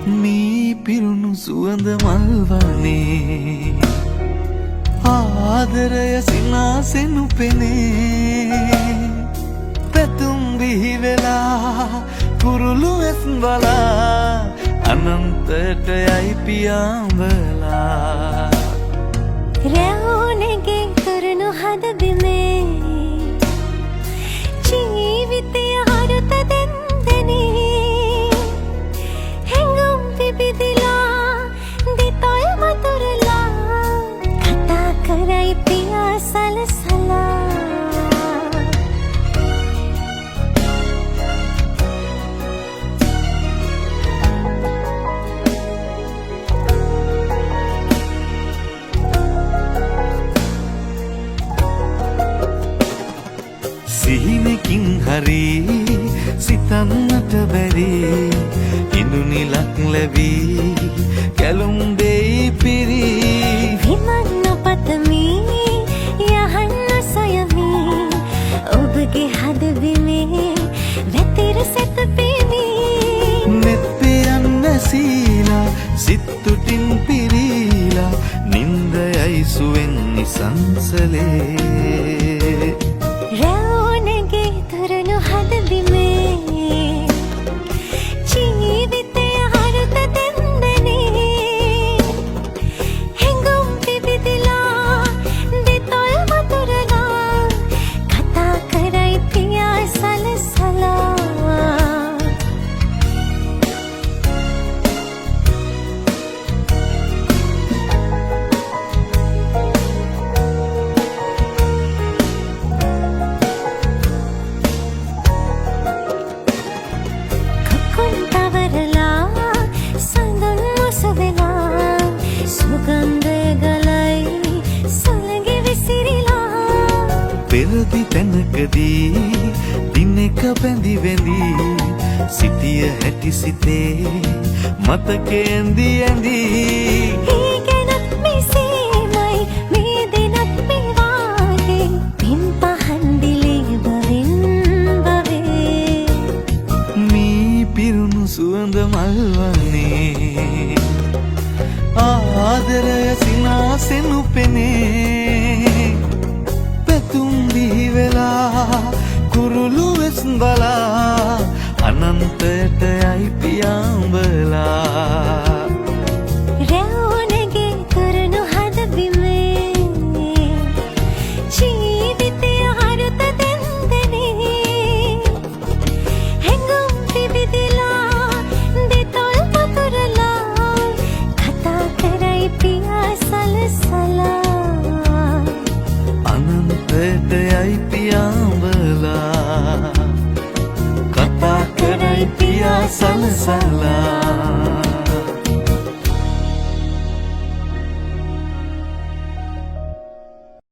මේ පිරුණු සුවඳ මල්වනේ ආදරය සිනාසෙනු පෙනේ පැතුම් බිහි වෙලා කුරුළු ඇස් බලා අනන්තයට යයි පියාඹලා රැවුනෙගේ කරනු හද බිමේ ජීවිතය අරුත දෙන්දනේ හැඟුම් පිබිදිලා දිතොල් මතුරලා කතා කරයි පියා සලසලා සිහිනකින් හරි සිතන්නට බැරි ඉඳුනිලක් ලැබී කැලුම් දෙයි පිරි විමන්න පතමි යහන්න සොයමි ඔබගේ හදබිමේ වැතිර සැතපෙමි නෙත් පියන් නැසීලා සිත්තුටින් පිරීලා නින්දයයි සුවෙන් නිසංසලේ රැවුනෙගේ කරනු හද බිමේ ජීවිතය අරුත දෙන්දනේ හැඟුම් පිබිදිලා දිතොල් මතුරලා කතා කරයි පියා සලසලා පෙරදි තැනකදී දිනෙක බැඳි වෙඳි සිටිය හැටි සිතේ මතකේ ඇඳි ඇඳි ඒකනත් මෙසේමයි මේ දෙනත් මේ වාගේ පින් පහන් දිලේ බවෙන් බවේ මේ පිරුණු සුවඳ මල්වනේ ආදරය සිනාසෙනු පෙනේ පැතුම් බිහි වෙලා කුරුළු වෙස් බලා අනන්තයට යයි පියාඹලා රැවුනෙගේ කරනු හද බිමේ ජීවිතය අරුත දෙන්දනේ හැඟුම් පිබිදිලා දිතොල් මතුරලා කතා කරයි පියා සලසලා අනන්තයට යයි පියාඹලා කතා කරයි පියා සලසලා